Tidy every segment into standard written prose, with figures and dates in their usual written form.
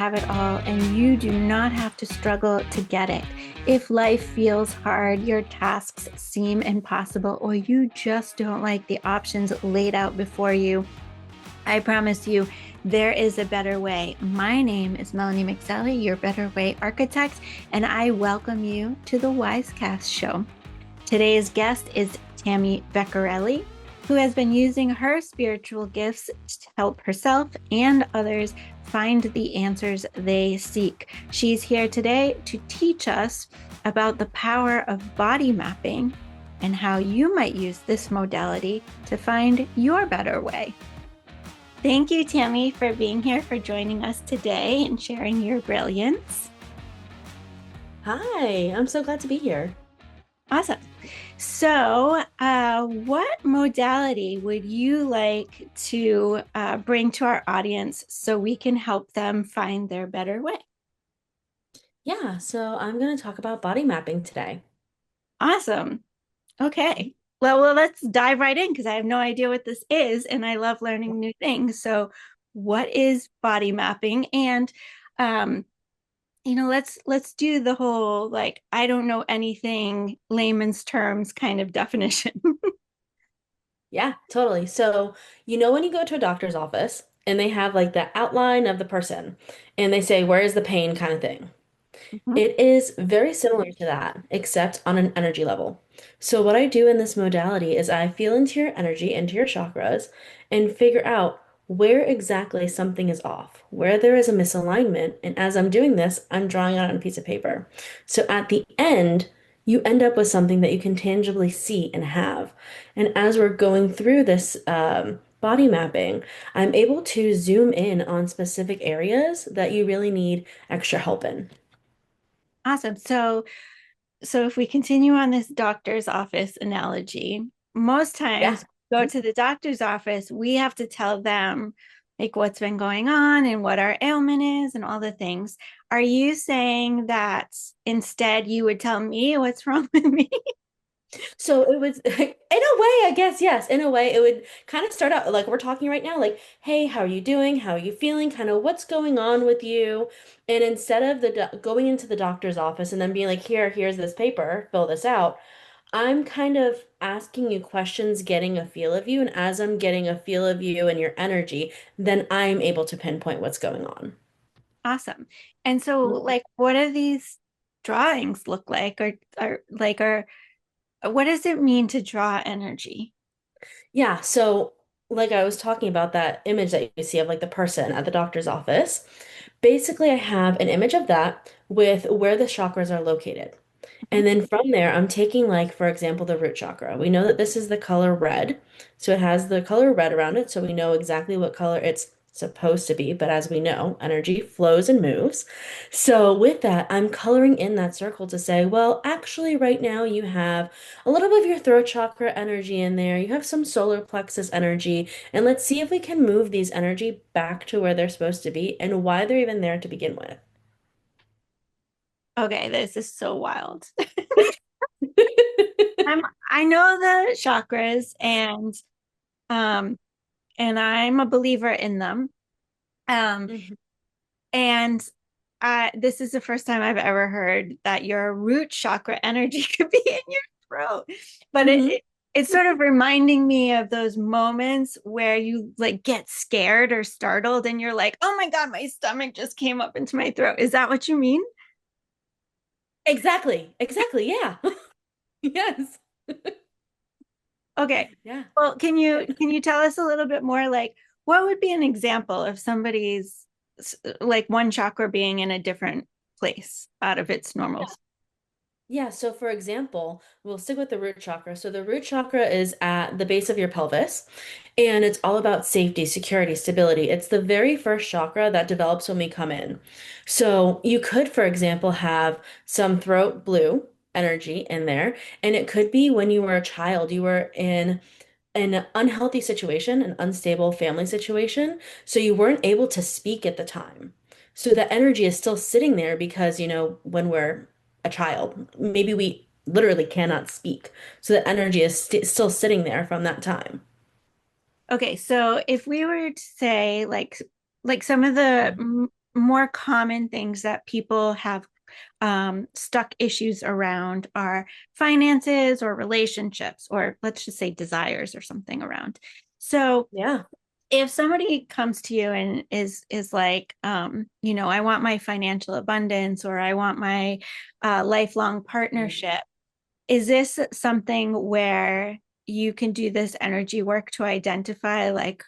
have it all, and you do not have to struggle to get it. If life feels hard, your tasks seem impossible, or you just don't like the options laid out before you, I promise you, there is a better way. My name is Melanie Vecchiarelli, your Better Way Architect, and I welcome you to the WyzeCast Show. Today's guest is Tammie Vecchiarelli, who has been using her spiritual gifts to help herself and others find the answers they seek. She's here today to teach us about the power of body mapping and how you might use this modality to find your better way. Thank you, Tammie, for being here, for joining us today and sharing your brilliance. Hi, I'm so glad to be here. Awesome. So, what modality would you like to bring to our audience so we can help them find their better way? Yeah, so I'm going to talk about body mapping today. Awesome. Okay. Well, let's dive right in because I have no idea what this is, and I love learning new things. So, what is body mapping? And um, let's do the whole like I don't know anything layman's terms kind of definition. Yeah, totally. So, when you go to a doctor's office and they have like the outline of the person and they say, where is the pain kind of thing? Mhm. It is very similar to that, except on an energy level. So, what I do in this modality is I feel into your energy, into your chakras, and figure out where exactly something is off, where there is a misalignment. And as I'm doing this, I'm drawing it on a piece of paper. So, at the end, you end up with something that you can tangibly see and have. And as we're going through this body mapping, I'm able to zoom in on specific areas that you really need extra help in. Awesome. So if we continue on this doctor's office analogy, most Yeah. times go to the doctor's office, we have to tell them like what's been going on and what our ailment is and all the things. Are you saying that instead you would tell me what's wrong with me? So it was, in a way, I guess, yes. In a way, it would kind of start out like we're talking right now, like, hey, how are you doing? How are you feeling? Kind of what's going on with you? And instead of going into the doctor's office and then being like, here's this paper, fill this out, I'm kind of asking you questions, getting a feel of you. And as I'm getting a feel of you and your energy, then I'm able to pinpoint what's going on. Awesome. And so like what do these drawings look like or what does it mean to draw energy? Yeah, so like I was talking about that image that you see of like the person at the doctor's office. Basically, I have an image of that with where the chakras are located. And then from there, I'm taking like, for example, the root chakra. We know that this is the color red. So it has the color red around it. So we know exactly what color it's supposed to be. But as we know, energy flows and moves. So with that, I'm coloring in that circle to say, well, actually, right now you have a little bit of your throat chakra energy in there. You have some solar plexus energy. And let's see if we can move these energy back to where they're supposed to be and why they're even there to begin with. Okay, this is so wild. I'm I know the chakras um and I'm a believer in them. Um Mhm. and this is the first time I've ever heard that your root chakra energy could be in your throat. But Mhm. it's sort of reminding me of those moments where you like get scared or startled and you're like, "Oh my God, my stomach just came up into my throat." Is that what you mean? Exactly. Exactly. Yeah. Yes. Okay. Yeah. Well, can you tell us a little bit more like what would be an example of somebody's like one chakra being in a different place out of its normal? Yeah. So, for example, we'll stick with the root chakra. So, the root chakra is at the base of your pelvis, and it's all about safety, security, stability. It's the very first chakra that develops when we come in. So, you could, for example, have some throat blue energy in there, and it could be when you were a child, you were in an unhealthy situation, an unstable family situation, so you weren't able to speak at the time. So the energy is still sitting there because, when we're a child, maybe we literally cannot speak. So the energy is still sitting there from that time. Okay, so if we were to say like some of the more common things that people have stuck issues around are finances or relationships, or let's just say desires or something around. So Yeah. if somebody comes to you and is like, I want my financial abundance, or I want my lifelong partnership, is this something where you can do this energy work to identify like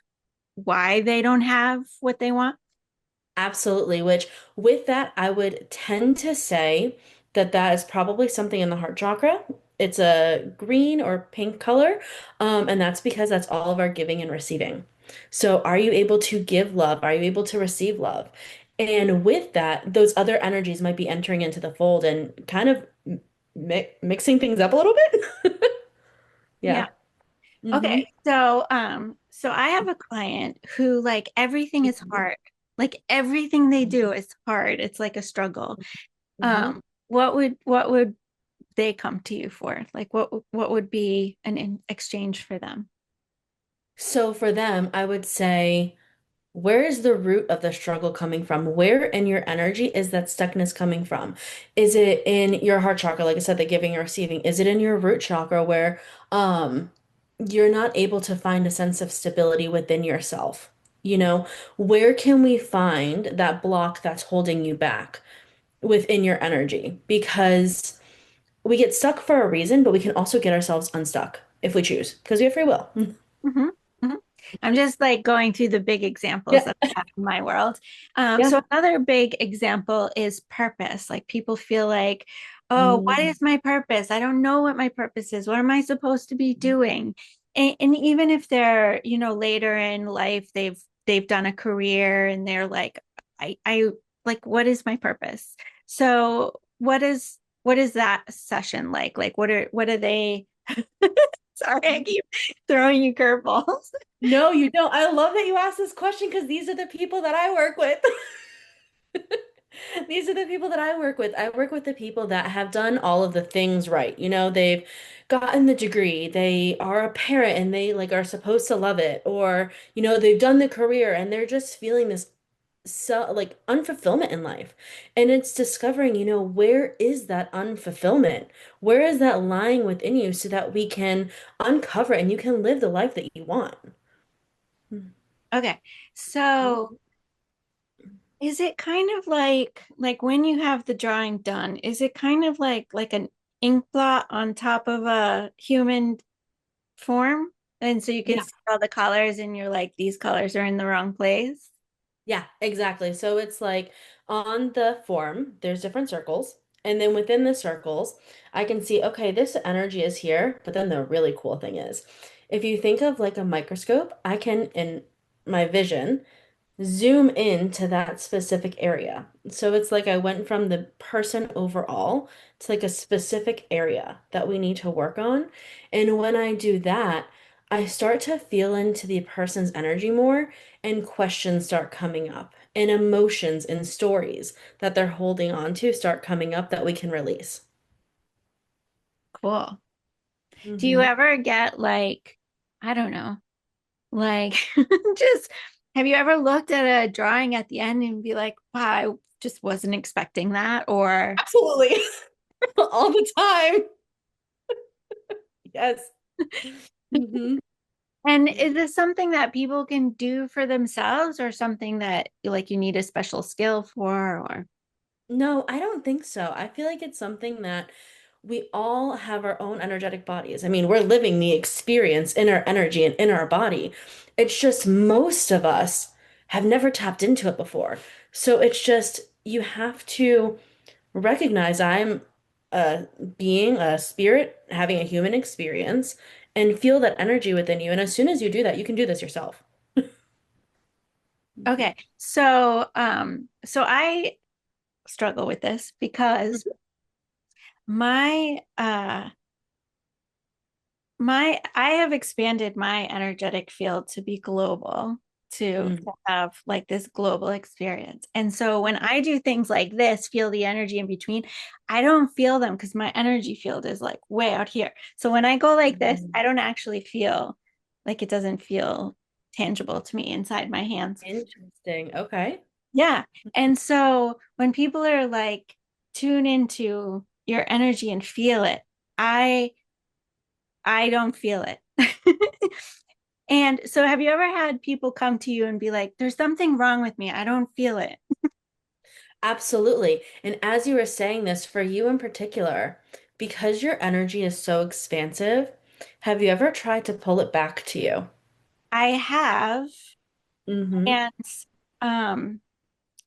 why they don't have what they want? Absolutely. Which with that, I would tend to say that that is probably something in the heart chakra. It's a green or pink color. And that's because that's all of our giving and receiving. So are you able to give love? Are you able to receive love? And with that, those other energies might be entering into the fold and kind of mixing things up a little bit. Yeah. Yeah. Okay. Hmm. So I have a client who like everything is hard. Like everything they do is hard. It's like a struggle. Hmm. What would they come to you for? Like what would be an exchange for them? So for them, I would say, where is the root of the struggle coming from? Where in your energy is that stuckness coming from? Is it in your heart chakra, like I said, the giving and receiving? Is it in your root chakra where you're not able to find a sense of stability within yourself? You know, where can we find that block that's holding you back within your energy? Because we get stuck for a reason, but we can also get ourselves unstuck if we choose, because we have free will. Mhm, mhm. I'm just like going through the big examples Yeah. that I have in my world. Yeah. So another big example is purpose. Like people feel like, oh, what Mhm. is my purpose? I don't know what my purpose is. What am I supposed to be doing? And even if they're, later in life, they've done a career and they're like, I like, what is my purpose? So what is that session like? Like what are they? Sorry, I keep throwing you curveballs. No, you don't. I love that you asked this question because these are the people that I work with. These are the people that I work with. I work with the people that have done all of the things right. You know, they've gotten the degree, they are a parent and they like are supposed to love it, or, they've done the career and they're just feeling this like unfulfillment in life. And it's discovering, where is that unfulfillment? Where is that lying within you so that we can uncover it and you can live the life that you want. Okay. So is it kind of like when you have the drawing done, is it kind of like an ink blot on top of a human form? And so you can Yeah. see all the colors and you're like, these colors are in the wrong place. Yeah, exactly. So it's like on the form, there's different circles. And then within the circles, I can see, okay, this energy is here. But then the really cool thing is, if you think of like a microscope, I can, in my vision, zoom into that specific area. So it's like I went from the person overall to like a specific area that we need to work on. And when I do that, I start to feel into the person's energy more and questions start coming up and emotions and stories that they're holding on to start coming up that we can release. Cool. Do you Hmm. ever get like, I don't know, like just have you ever looked at a drawing at the end and be like, wow, I just wasn't expecting that? Or Absolutely. All the time. Yes. Hmm. And is this something that people can do for themselves or something that like you need a special skill for or No, I don't think so. I feel like it's something that we all have our own energetic bodies. I mean, we're living the experience in our energy and in our body. It's just most of us have never tapped into it before. So it's just you have to recognize I'm a being, a spirit, having a human experience, and feel that energy within you. And as soon as you do that, you can do this yourself. okay. So I struggle with this because my I have expanded my energetic field to be global, to Mhm. have like this global experience. And so when I do things like this, feel the energy in between, I don't feel them because my energy field is like way out here. So when I go like this, I Mhm. don't actually feel like it doesn't feel tangible to me inside my hands. Interesting. Okay. Yeah. And so when people are like, tune into your energy and feel it, I I don't feel it. And so have you ever had people come to you and be like, there's something wrong with me. I don't feel it. Absolutely. And as you were saying this, for you in particular, because your energy is so expansive, have you ever tried to pull it back to you? I have, Mm-hmm. and um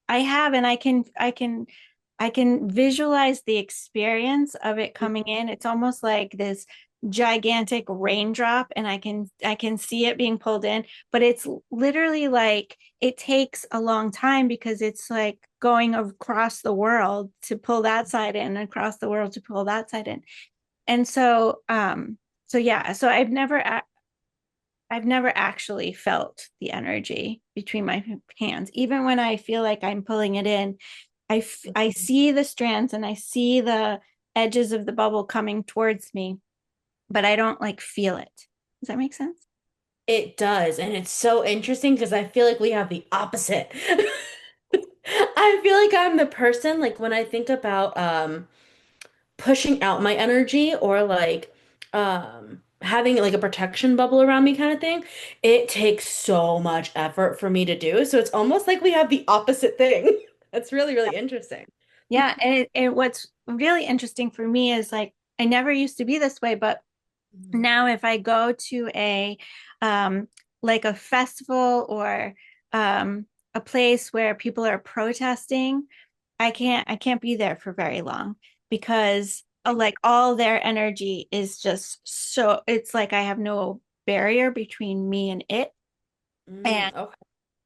I have, and I can visualize the experience of it coming in. It's almost like this gigantic raindrop, and I can see it being pulled in, but it's literally like it takes a long time because it's like going across the world to pull that side in, across the world to pull that side in. And so yeah, so I've never actually felt the energy between my hands. Even when I feel like I'm pulling it in, I see the strands and I see the edges of the bubble coming towards me, but I don't like feel it. Does that make sense? It does, and it's so interesting because I feel like we have the opposite. I feel like I'm the person, like when I think about pushing out my energy or like having like a protection bubble around me kind of thing, it takes so much effort for me to do. So it's almost like we have the opposite thing. That's really, really interesting. Yeah. And what's really interesting for me is like, I never used to be this way, but Mhm. now if I go to um, like a festival or a place where people are protesting, I can't be there for very long because like all their energy is just so it's like I have no barrier between me and it, and Okay.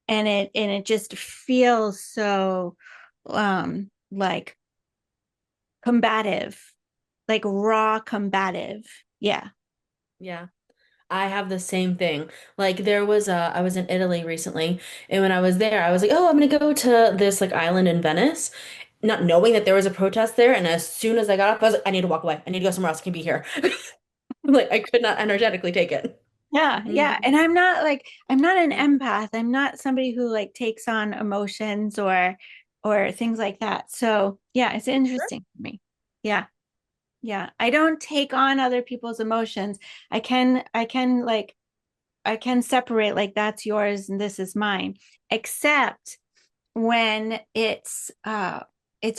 and it just feels so like combative, like raw combative. Yeah. Yeah. I have the same thing. Like there was I was in Italy recently, and when I was there, I was like, "Oh, I'm gonna go to this like island in Venice," not knowing that there was a protest there. And as soon as I got off, I was like, "I need to walk away. I need to go somewhere else. I can be here." Like I could not energetically take it. Yeah, yeah. Mhm. And I'm not like I'm not an empath. I'm not somebody who like takes on emotions or things like that. So, yeah, it's interesting for me. Yeah. Yeah. I don't take on other people's emotions. I can like I can separate like that's yours and this is mine, except when it's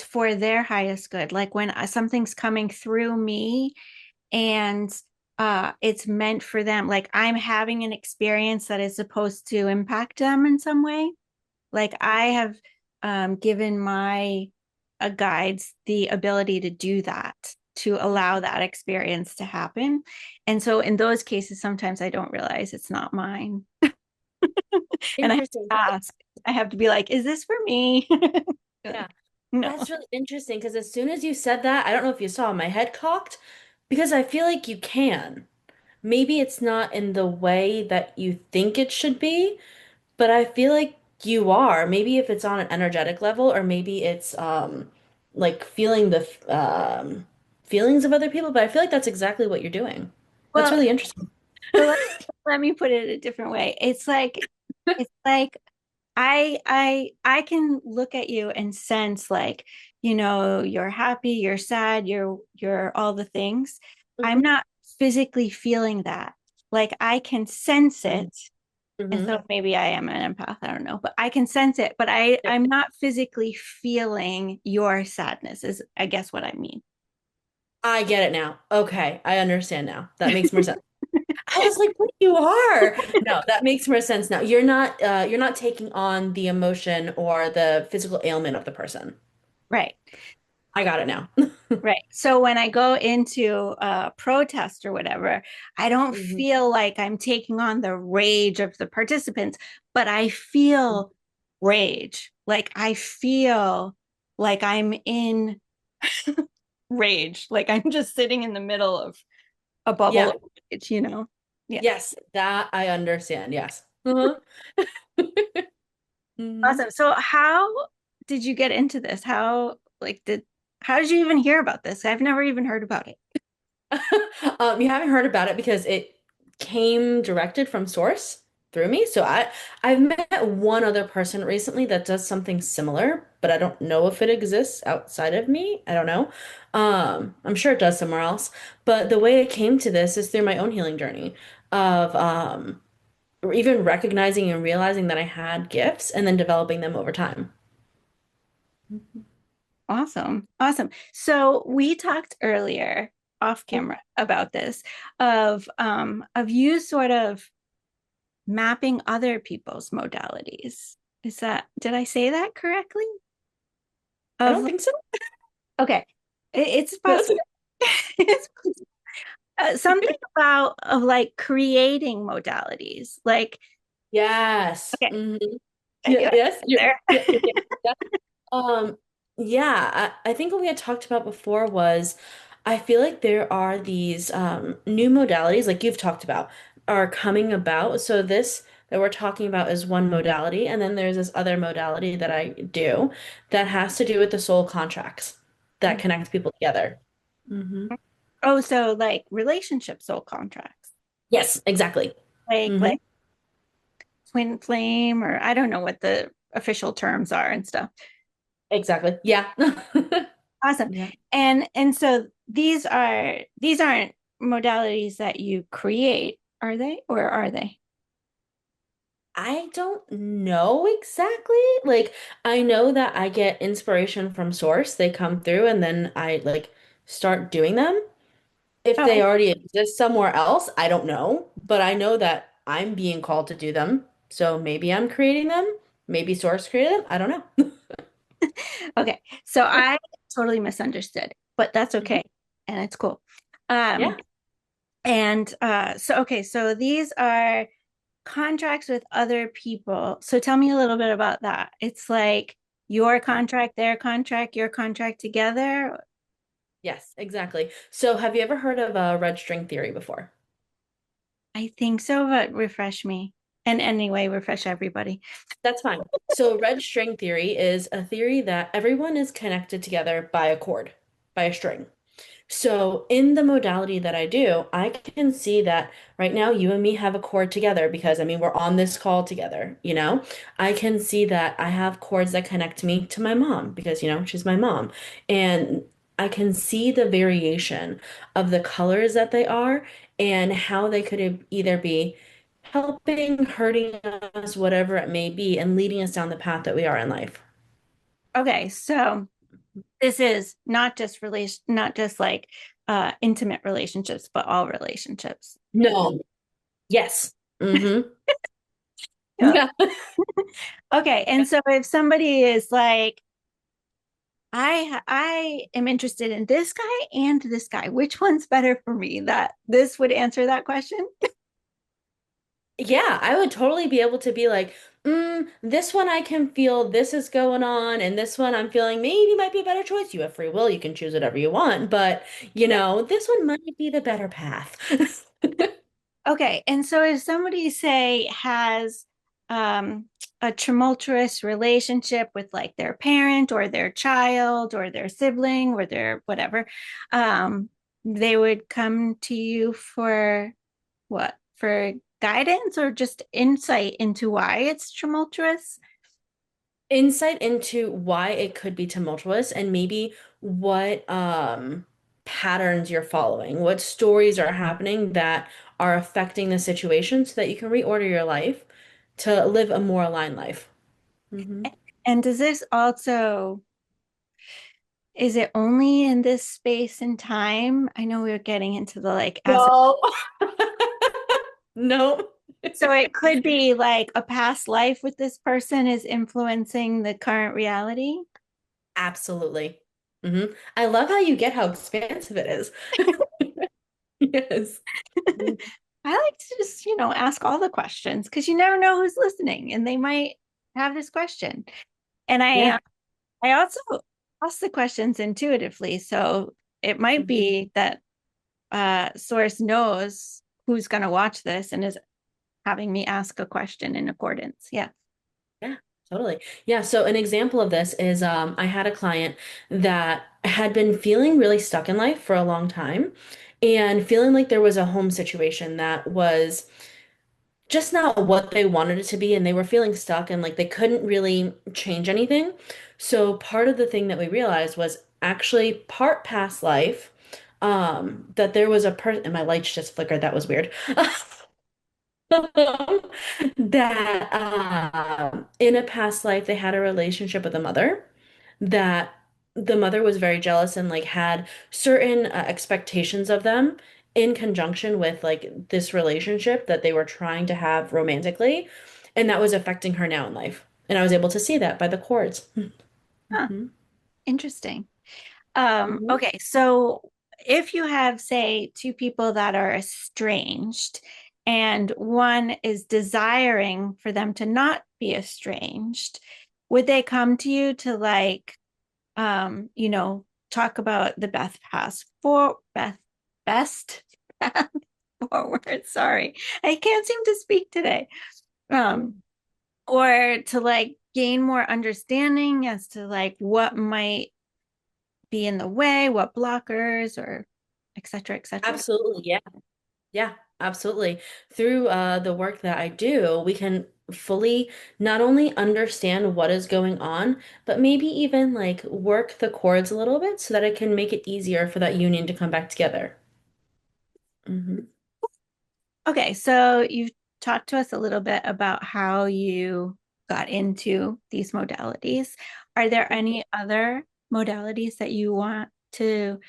for their highest good. Like when something's coming through me and it's meant for them, like I'm having an experience that is supposed to impact them in some way, like I have given my guides the ability to do that, to allow that experience to happen. And so in those cases sometimes I don't realize it's not mine, and I have Interesting. to ask, I have to be like, is this for me? Yeah. No. That's really interesting because as soon as you said that, I don't know if you saw my head cocked because I feel like you can. Maybe it's not in the way that you think it should be, but I feel like you are. Maybe if it's on an energetic level, or maybe it's like feeling the feelings of other people, but I feel like that's exactly what you're doing. That's Well, really interesting. so let me put it a different way. It's like I can look at you and sense like, you know, you're happy, you're sad, you're all the things. I'm Hmm. not physically feeling that. Like I can sense it. And Hmm. so maybe I am an empath, I don't know, but I can sense it, but I'm not physically feeling your sadness is I guess what I mean. I get it now. Okay, I understand now. That makes more sense. I was like, "What you are?" No, that makes more sense now. You're not taking on the emotion or the physical ailment of the person. Right. I got it now. Right. So when I go into a protest or whatever, I don't Mhm. feel like I'm taking on the rage of the participants, but I feel rage. Like I feel like I'm in rage. Like I'm just sitting in the middle of a bubble Yeah. of rage, you know? Yeah. Yes, that I understand. Yes. Uh-huh. Hmm. Awesome. So how did you get into this? How did you even hear about this? I've never even heard about it. You haven't heard about it because it came directed from source. through me. So I've met one other person recently that does something similar, but I don't know if it exists outside of me. I don't know. I'm sure it does somewhere else. But the way I came to this is through my own healing journey of even recognizing and realizing that I had gifts and then developing them over time. Awesome. Awesome. So we talked earlier off camera about this of you sort of mapping other people's modalities. Is that, did I say that correctly? I Of don't think so. okay. It's possible. It's something about of like creating modalities. Like Yes. okay, Hmm. I knew Yeah, it yes. there. Yeah. Um, yeah, I think what we had talked about before was I feel like there are these new modalities, like you've talked about, are coming about. So this that we're talking about is one modality, and then there's this other modality that I do that has to do with the soul contracts that connect people together. Hmm. Oh, so like relationship soul contracts, Yes, exactly. like Hmm. twin flame, or I don't know what the official terms are and stuff. Exactly. Yeah. Awesome. Yeah. And so these aren't modalities that you create, are they? Or are they? I don't know exactly. Like, I know that I get inspiration from source. They come through and then I like start doing them. If they Oh, already exist somewhere else, I don't know. But I know that I'm being called to do them. So maybe I'm creating them. Maybe source created them. I don't know. okay. So I totally misunderstood, but that's Mhm. okay. And it's cool. Um, Yeah. and so okay, so these are contracts with other people. So tell me a little bit about that. It's like your contract, their contract, your contract together. Yes, exactly. So have you ever heard of red string theory before? I think so, but refresh me. And anyway, refresh everybody. That's fine. So, red string theory is a theory that everyone is connected together by a cord, by a string. So, in the modality that I do, I can see that right now you and me have a cord together because I mean, we're on this call together, you know? I can see that I have cords that connect me to my mom because, she's my mom. And I can see the variation of the colors that they are and how they could either be helping, hurting us, whatever it may be, and leading us down the path that we are in life. Okay, so this is not just like intimate relationships, but all relationships. No. Yes. Mm-hmm. Yeah. Yeah. Okay, and so if somebody is like, I am interested in this guy and this guy, which one's better for me? That this would answer that question. Yeah, I would totally be able to be like, this one I can feel this is going on, and this one I'm feeling maybe might be a better choice. You have free will, you can choose whatever you want, but Yeah. this one might be the better path. Okay, and so if somebody say has um, a tumultuous relationship with like their parent or their child or their sibling or their whatever, um, they would come to you for what? For guidance or just insight into why it's tumultuous? Insight into why it could be tumultuous and maybe what patterns you're following, what stories are happening that are affecting the situation so that you can reorder your life to live a more aligned life. Hmm. And does this also, is it only in this space and time? I know we are getting into the like as No. No. so it could be like a past life with this person is influencing the current reality. Absolutely. Hmm. I love how you get how expansive it is. Yes. Mhm. I like to just, ask all the questions because you never know who's listening and they might have this question. And Yeah. I also ask the questions intuitively. So it might Mhm. be that source knows who's going to watch this and is having me ask a question in accordance. Yeah. Yeah, totally. Yeah, so an example of this is I had a client that had been feeling really stuck in life for a long time and feeling like there was a home situation that was just not what they wanted it to be, and they were feeling stuck and like they couldn't really change anything. So part of the thing that we realized was actually part past life, that there was a person, and my lights just flickered. That was weird. That in a past life they had a relationship with a mother, that the mother was very jealous and like had certain expectations of them in conjunction with like this relationship that they were trying to have romantically, and that was affecting her now in life. And I was able to see that by the chords. Huh, Hmm. interesting. Hmm. Okay, so if you have, say, two people that are estranged, and one is desiring for them to not be estranged, would they come to you to like, talk about the best path forward? Sorry, I can't seem to speak today. Um, or to like gain more understanding as to like what might be in the way, what blockers, or et cetera, et cetera. Absolutely, yeah. Yeah, absolutely. Through the work that I do, we can fully not only understand what is going on, but maybe even like work the chords a little bit so that it can make it easier for that union to come back together. Hmm. Okay, so you've talked to us a little bit about how you got into these modalities. Are there any other modalities that you want to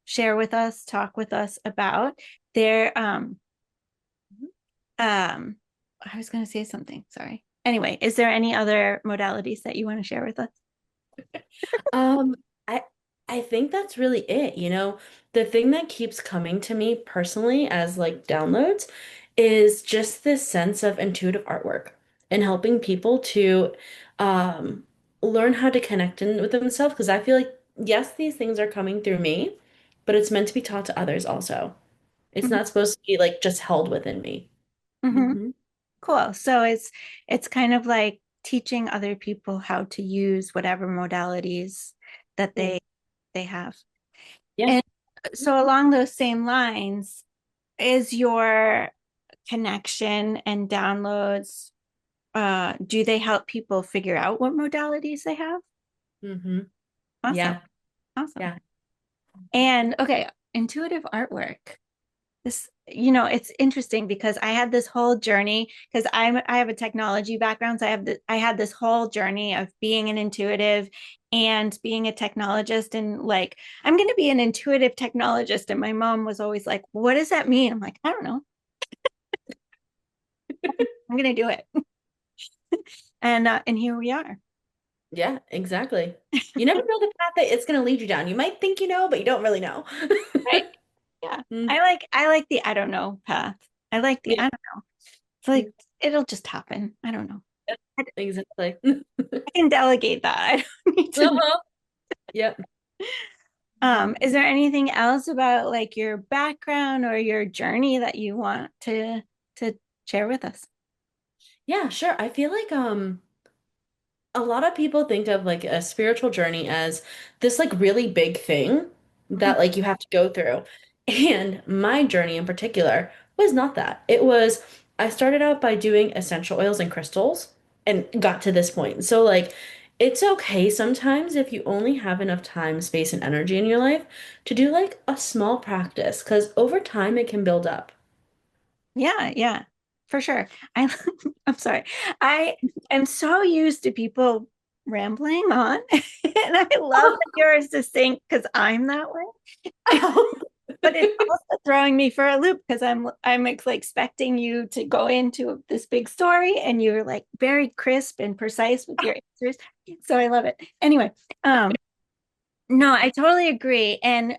share with us, talk with us about? There, um, I was going to say something. Sorry. Anyway, is there any other modalities that you want to share with us? Um, I I think that's really it. The thing that keeps coming to me personally as like downloads is just this sense of intuitive artwork and helping people to um learn how to connect in with themselves, because I feel like yes, these things are coming through me, but it's meant to be taught to others also. It's Mhm, not supposed to be like just held within me. mhm. Hmm. Cool. So it's kind of like teaching other people how to use whatever modalities that Yeah. they have. Yeah. And so along those same lines, is your connection and downloads, do they help people figure out what modalities they have? Hmm. Awesome. Yeah. Awesome. Yeah. And okay, intuitive artwork. It's interesting because I had this whole journey because I have a technology background. So I had this whole journey of being an intuitive and being a technologist, and like I'm going to be an intuitive technologist. And my mom was always like, what does that mean? I'm like, I don't know. I'm going to do it. And here we are. Yeah, exactly. You never know the path that it's going to lead you down. You might think you know, but you don't really know. Right. Yeah. Mm, I like the I don't know path. I like the yeah, I don't know. It's like it'll just happen. I don't know. yeah, exactly. I can delegate that. I don't need to know. Uh-huh. Yep. Is there anything else about like your background or your journey that you want to share with us? Yeah, sure. I feel like a lot of people think of like a spiritual journey as this like really big thing Mhm. that like you have to go through. And my journey in particular was not that. It was, I started out by doing essential oils and crystals and got to this point. So like it's okay sometimes if you only have enough time, space, and energy in your life to do like a small practice, because over time it can build up. Yeah, yeah, for sure. I I'm sorry. I am so used to people rambling on, and I love that you're succinct because I'm that way. But it's also throwing me for a loop because I'm like expecting you to go into this big story and you're like very crisp and precise with your answers. So I love it. Anyway, no, I totally agree. And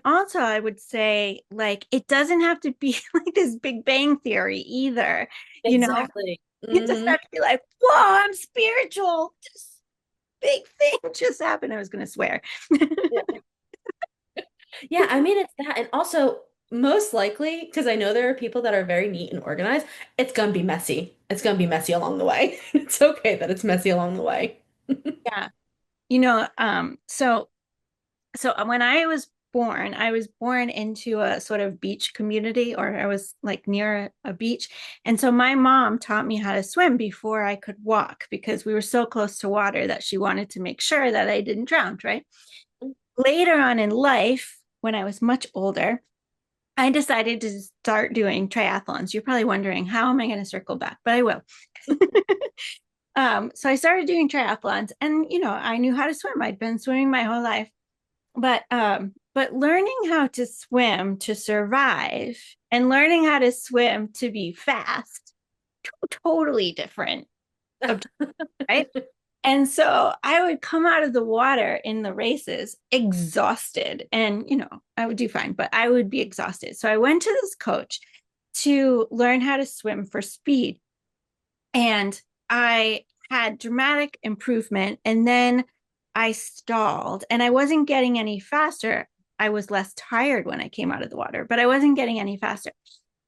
also I would say like it doesn't have to be like this Big Bang theory either. You know, Exactly. you just Hmm. have to be like, whoa, I'm spiritual. This big thing just happened. I was gonna swear. Yeah, I mean it's that, and also most likely, because I know there are people that are very neat and organized, it's gonna be messy. It's gonna be messy along the way. It's okay that it's messy along the way. Yeah. You know, so when I was born, I was born into a sort of beach community, or I was like near a beach. And so my mom taught me how to swim before I could walk because we were so close to water that she wanted to make sure that I didn't drown, right? Later on in life, when I was much older, I decided to start doing triathlons. You're probably wondering, how am I going to circle back? But I will. So I started doing triathlons, and I knew how to swim. I'd been swimming my whole life, but learning how to swim to survive and learning how to swim to be fast, totally different, right? And so I would come out of the water in the races exhausted, and I would do fine, but I would be exhausted. So I went to this coach to learn how to swim for speed, and I had dramatic improvement. And then I stalled and I wasn't getting any faster. I was less tired when I came out of the water, but I wasn't getting any faster.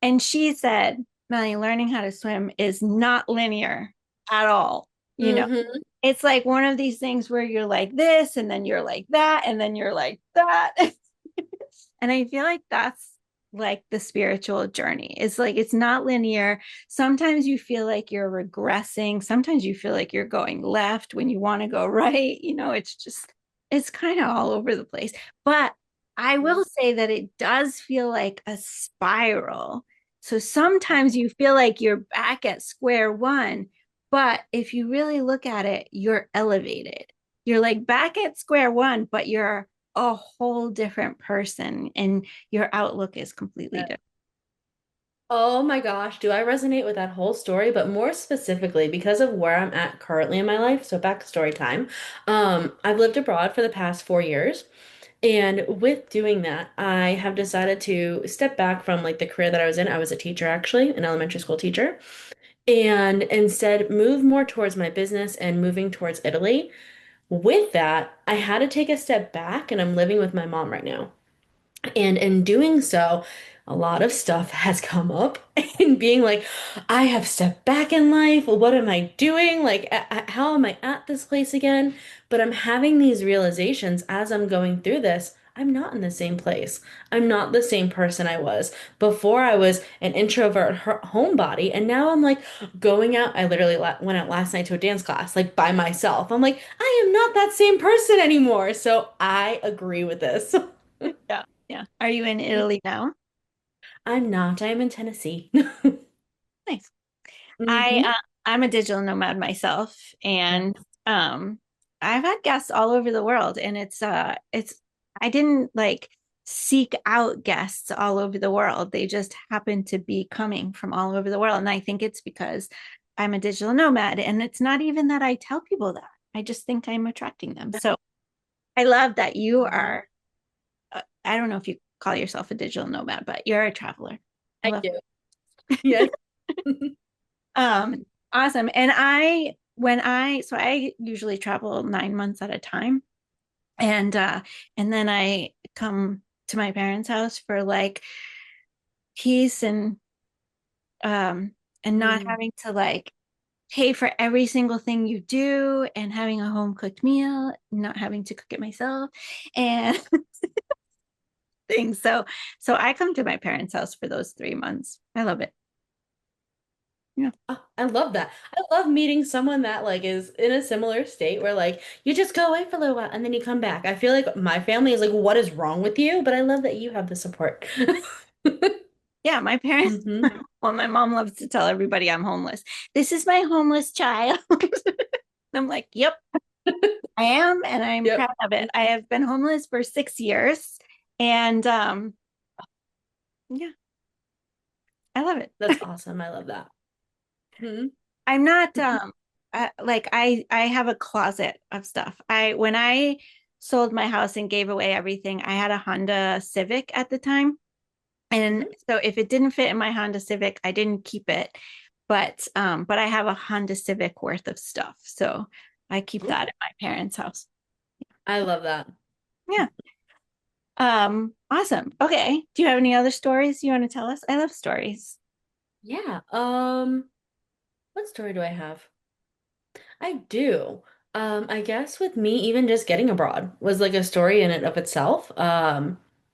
And she said, Melanie, learning how to swim is not linear at all. You know, Hmm. it's like one of these things where you're like this, and then you're like that, and then you're like that. And I feel like that's like the spiritual journey. It's like it's not linear. Sometimes you feel like you're regressing. Sometimes you feel like you're going left when you want to go right. It's just, it's kind of all over the place. But I will say that it does feel like a spiral. So sometimes you feel like you're back at square one. But if you really look at it, you're elevated. You're like back at square one, but you're a whole different person and your outlook is completely different. Oh my gosh, do I resonate with that whole story? But more specifically, because of where I'm at currently in my life, so back to story time. I've lived abroad for the past 4 years. And with doing that, I have decided to step back from like the career that I was in. I was a teacher, actually, an elementary school teacher, and instead move more towards my business and moving towards Italy. With that, I had to take a step back, and I'm living with my mom right now. And in doing so, a lot of stuff has come up and being like, I have stepped back in life. What am I doing? Like, how am I at this place again? But I'm having these realizations as I'm going through this. I'm not in the same place. I'm not the same person I was. Before I was an introvert homebody, and now I'm like going out. I literally went out last night to a dance class, like by myself. I'm like, I am not that same person anymore. So I agree with this. Yeah. Yeah. Are you in Italy now? I'm not. I'm in Tennessee. Nice. I Hmm. I'm a digital nomad myself, Yeah. and I've had guests all over the world, and it's I didn't like seek out guests all over the world. They just happen to be coming from all over the world, and I think it's because I'm a digital nomad, and it's not even that I tell people that. I just think I'm attracting them. So I love that you are. I don't know if you call yourself a digital nomad, but you're a traveler. I I love do. Yes. Um, awesome. And I usually travel 9 months at a time. And then I come to my parents' house for like peace and not Mm. having to like pay for every single thing you do and having a home cooked meal, not having to cook it myself and things. So I come to my parents' house for those 3 months. I love it. Yeah. Oh, I love that. I love meeting someone that like is in a similar state where like you just go away for a little while and then you come back. I feel like my family is like, what is wrong with you? But I love that you have the support. Yeah, my parents, Hmm. well, my mom loves to tell everybody I'm homeless. This is my homeless child. I'm like, yep, I am, and I'm Yep. proud of it. I have been homeless for 6 years, and yeah, I love it. That's awesome. I love that. Hmm. I'm not like I have a closet of stuff. I when I sold my house and gave away everything, I had a Honda Civic at the time. And Hmm. so if it didn't fit in my Honda Civic, I didn't keep it. But I have a Honda Civic worth of stuff. So I keep that at my parents' house. I love that. Yeah. Awesome. Okay. Do you have any other stories you want to tell us? I love stories. Yeah. What story do I have? I do. I guess with me, even just getting abroad was like a story in and of itself.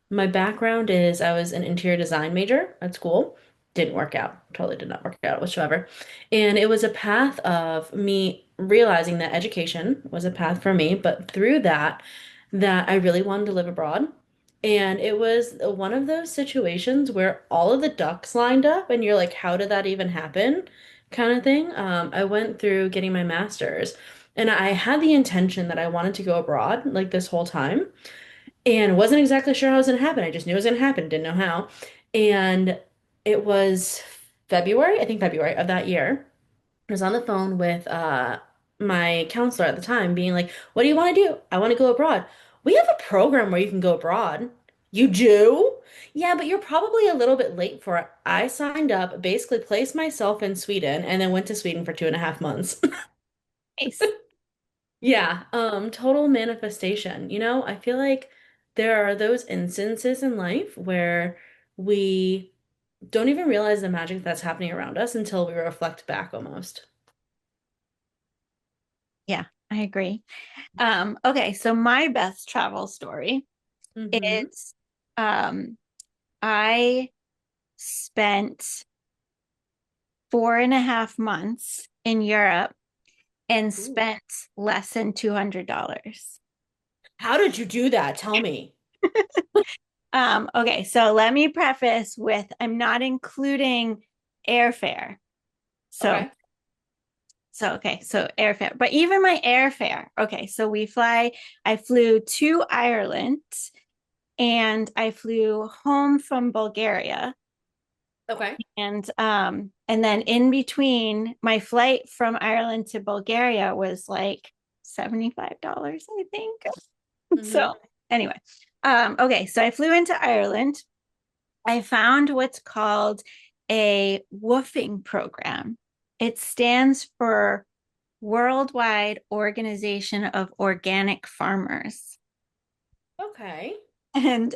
My background is I was an interior design major at school. Didn't work out. Totally did not work out whatsoever. And it was a path of me realizing that education was a path for me, but through that, that I really wanted to live abroad. And it was one of those situations where all of the ducks lined up and you're like, how did that even happen? Kind of thing. I went through getting my master's and I had the intention that I wanted to go abroad like this whole time and wasn't exactly sure how it was going to happen. I just knew it was going to happen, didn't know how. And it was February, I think February of that year. I was on the phone with my counselor at the time, being like, "What do you want to do? I want to go abroad. We have a program where you can go abroad." You do? Yeah, but you're probably a little bit late for it. I signed up, basically placed myself in Sweden, and then went to Sweden for 2.5 months. Nice. Yeah, total manifestation. I feel like there are those instances in life where we don't even realize the magic that's happening around us until we reflect back almost. Yeah, I agree. Okay, so my best travel story Mm-hmm. is um, I spent 4.5 months in Europe and Ooh. spent less than $200. How did you do that? Tell me. Okay, so let me preface with I'm not including airfare. So, Okay. so airfare, but even my airfare. Okay, so I flew to Ireland and I flew home from Bulgaria. Okay. And then in between, my flight from Ireland to Bulgaria was like $75, I think. Mm-hmm. So anyway, okay, so I flew into Ireland. I found what's called a woofing program. It stands for Worldwide Organization of Organic Farmers. Okay. And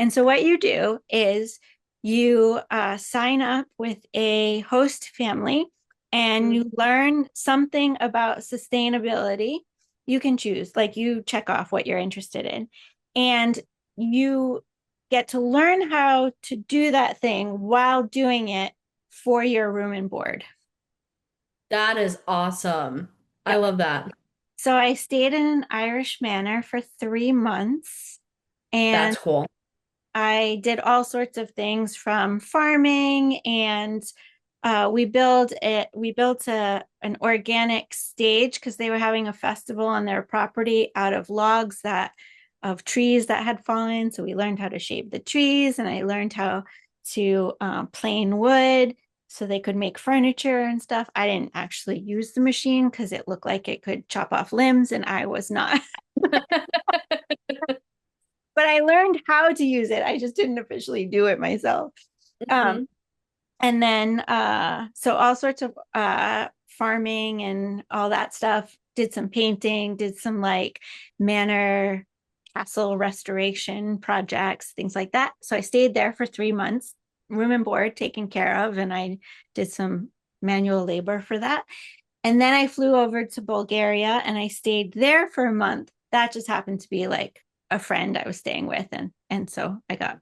so what you do is you sign up with a host family and Mm. you learn something about sustainability. You can choose, like you check off what you're interested in, and you get to learn how to do that thing while doing it for your room and board. That is awesome. I Yep. love that. So I stayed in an Irish manor for 3 months, and That's cool. I did all sorts of things from farming, and we built an organic stage because they were having a festival on their property out of logs that of trees that had fallen. So we learned how to shape the trees, and I learned how to plane wood so they could make furniture and stuff. I didn't actually use the machine because it looked like it could chop off limbs, and I was not. But I learned how to use it. I just didn't officially do it myself. Um, Hmm. and then so all sorts of farming and all that stuff. Did some painting, did some like manor castle restoration projects, things like that. So I stayed there for 3 months, room and board taken care of, and I did some manual labor for that. And then I flew over to Bulgaria and I stayed there for a month. That just happened to be like a friend I was staying with. And so I got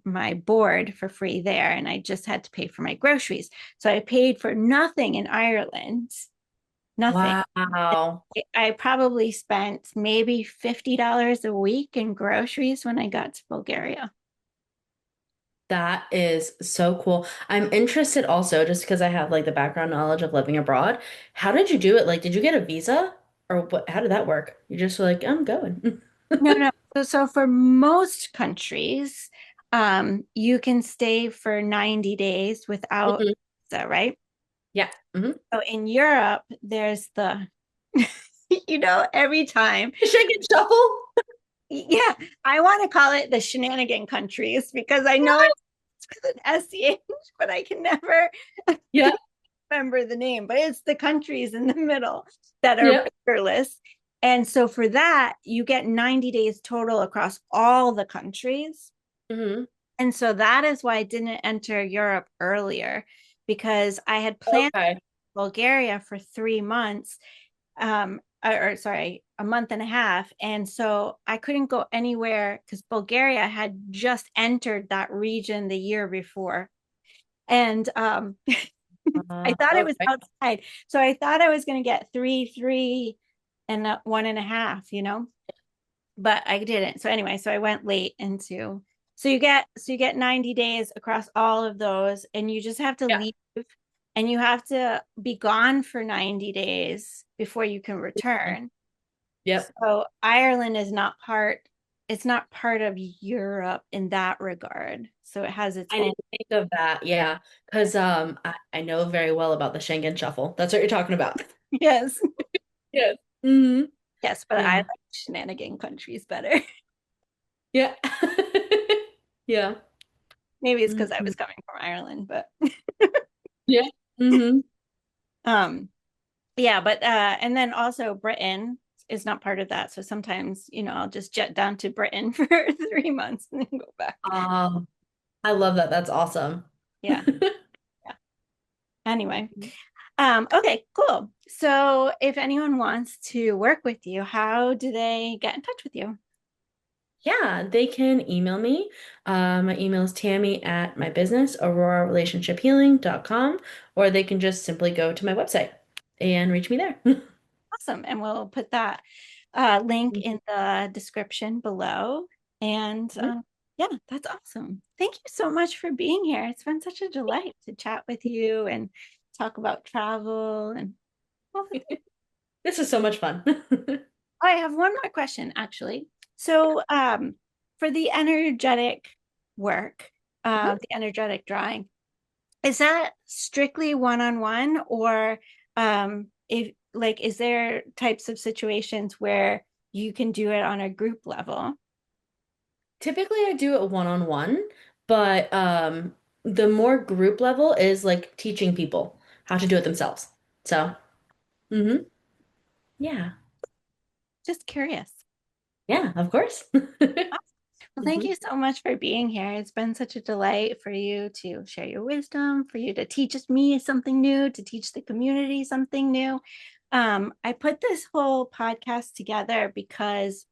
my board for free there and I just had to pay for my groceries. So I paid for nothing in Ireland, nothing. Wow. I probably spent maybe $50 a week in groceries when I got to Bulgaria. That is so cool. I'm interested also, just because I have like the background knowledge of living abroad. How did you do it? Like, did you get a visa or what? How did that work? You just were like, I'm going. No, no. So for most countries, you can stay for 90 days without Mhm. visa, right? Yeah. Hmm. So in Europe, there's the, every time, Shake it, shuffle. yeah, I want to call it the shenanigan countries because I know it's with an SCH, but I can never Yeah. remember the name. But it's the countries in the middle that are Yeah. paperless. And so for that, you get 90 days total across all the countries. Hmm. And so that is why I didn't enter Europe earlier because I had planned Okay. Bulgaria for 3 months. or sorry, a month and a half. And so I couldn't go anywhere because Bulgaria had just entered that region the year before. And I thought it was Okay. outside. So I thought I was going to get three, and 1.5, but I didn't. So anyway, so I went late into, so you get 90 days across all of those, and you just have to Yeah. leave, and you have to be gone for 90 days before you can return. Yep. So Ireland is not part, it's not part of Europe in that regard. So it has its I own. didn't think of that. Yeah. Because I know very well about the Schengen shuffle. That's what you're talking about. Yes. Yes. Hmm. Yes, but I like Yeah. shenanigan countries better. Yeah. Yeah. Maybe it's because I Hmm. was coming from Ireland, but Yeah. Hmm. um yeah, but and then also Britain is not part of that. So sometimes, I'll just jet down to Britain for 3 months and then go back. I love that. That's awesome. Yeah. Yeah. Anyway. Okay, cool. So if anyone wants to work with you, how do they get in touch with you? Yeah, they can email me. My email is Tammie at my business, Aurora Relationship Healing.com, or they can just simply go to my website and reach me there. Awesome. And we'll put that link in the description below. And yeah, that's awesome. Thank you so much for being here. It's been such a delight to chat with you and talk about travel and all the things. This is so much fun. I have one more question, actually. So, for the energetic work, the energetic drawing, is that strictly one-on-one, or if like, is there types of situations where you can do it on a group level? Typically, I do it one-on-one, but the more group level is like teaching people how to do it themselves. So, hmm yeah, Just curious. yeah, of course. Well, thank Mhm. you so much for being here. It's been such a delight for you to share your wisdom, for you to teach me something new, to teach the community something new. I put this whole podcast together because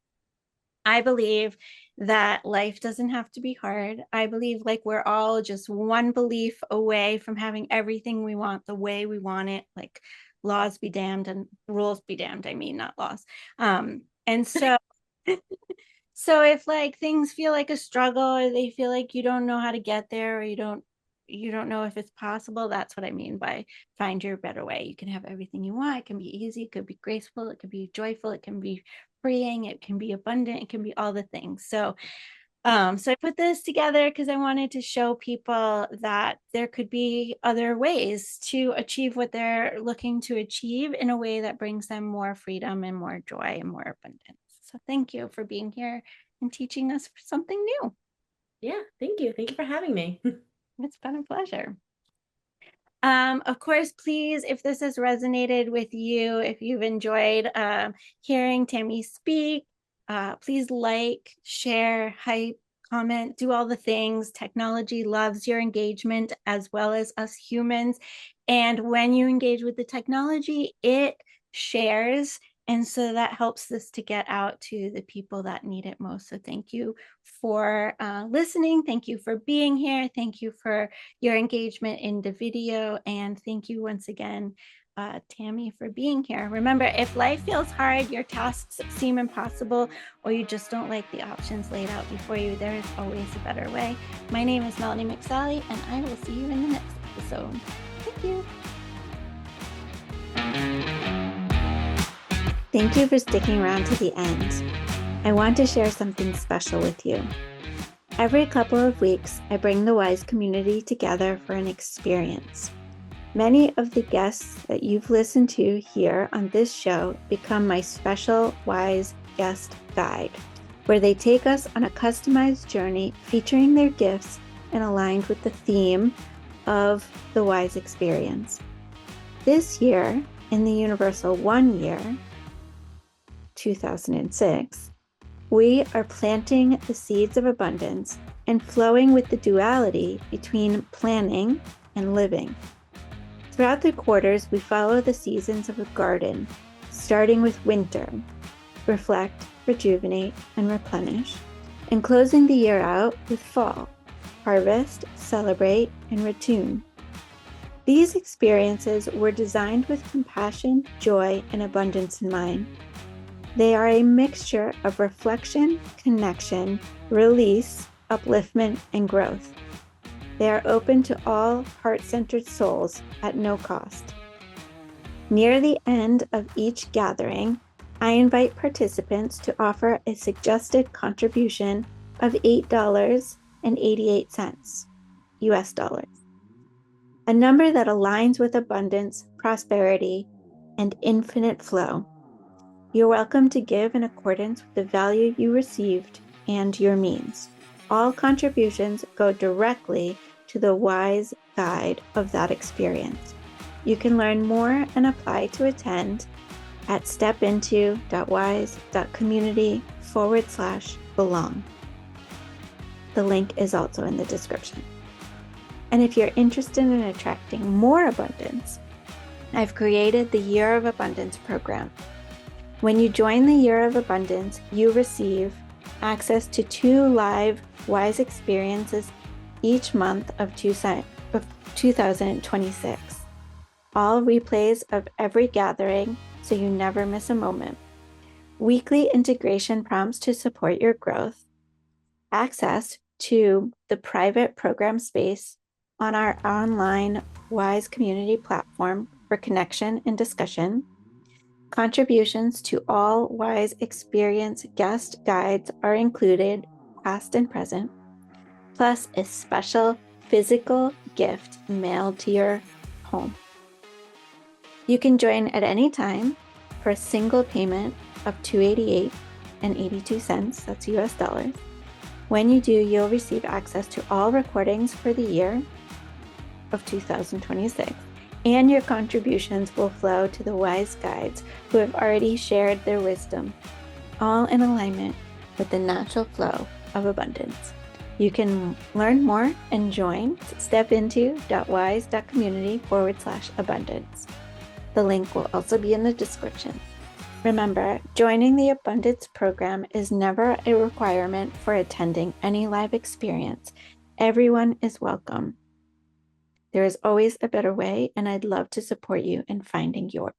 I believe that life doesn't have to be hard. I believe like we're all just one belief away from having everything we want the way we want it, like laws be damned and rules be damned. I mean, not laws. And so so if like things feel like a struggle, or they feel like you don't know how to get there, or you don't know if it's possible, that's what I mean by find your better way. You can have everything you want. It can be easy, it could be graceful, it could be joyful, it can be freeing, it can be abundant, it can be all the things. So I put this together because I wanted to show people that there could be other ways to achieve what they're looking to achieve in a way that brings them more freedom and more joy and more abundance. So thank you for being here and teaching us something new. Yeah, thank you. Thank you for having me. It's been a pleasure. Of course, please, if this has resonated with you, if you've enjoyed hearing Tammie speak, please like, share, hype, comment, do all the things. Technology loves your engagement as well as us humans. And when you engage with the technology, it shares. And so that helps this to get out to the people that need it most. So thank you for listening. Thank you for being here. Thank you for your engagement in the video. And thank you once again, Tammie, for being here. Remember, if life feels hard, your tasks seem impossible, or you just don't like the options laid out before you, there is always a better way. My name is Melanie McSally, and I will see you in the next episode. Thank you. Thank you for sticking around to the end. I want to share something special with you. Every couple of weeks, I bring the Wyze community together for an experience. Many of the guests that you've listened to here on this show become my special Wyze guest guide, where they take us on a customized journey featuring their gifts and aligned with the theme of the Wyze experience. This year, in the Universal 1 year, 2006, we are planting the seeds of abundance and flowing with the duality between planning and living. Throughout the quarters, we follow the seasons of a garden, starting with winter, reflect, rejuvenate, and replenish, and closing the year out with fall, harvest, celebrate, and retune. These experiences were designed with compassion, joy, and abundance in mind. They are a mixture of reflection, connection, release, upliftment, and growth. They are open to all heart-centered souls at no cost. Near the end of each gathering, I invite participants to offer a suggested contribution of $8.88 US dollars, a number that aligns with abundance, prosperity, and infinite flow. You're welcome to give in accordance with the value you received and your means. All contributions go directly to the Wyze guide of that experience. You can learn more and apply to attend at stepinto.wyze.community/belong. The link is also in the description. And if you're interested in attracting more abundance, I've created the Year of Abundance program. When you join the Year of Abundance, you receive access to 2 live Wyze experiences each month of 2026. All replays of every gathering, so you never miss a moment. Weekly integration prompts to support your growth. Access to the private program space on our online Wyze community platform for connection and discussion. Contributions to all Wyze experience guest guides are included, past and present, plus a special physical gift mailed to your home. You can join at any time for a single payment of $288.82, that's US dollars. When you do, you'll receive access to all recordings for the year of 2026, and your contributions will flow to the Wyze guides who have already shared their wisdom, all in alignment with the natural flow of abundance. You can learn more and join stepinto.wyze.community/abundance. The link will also be in the description. Remember, joining the Abundance Program is never a requirement for attending any live experience. Everyone is welcome. There is always a better way, and I'd love to support you in finding yours.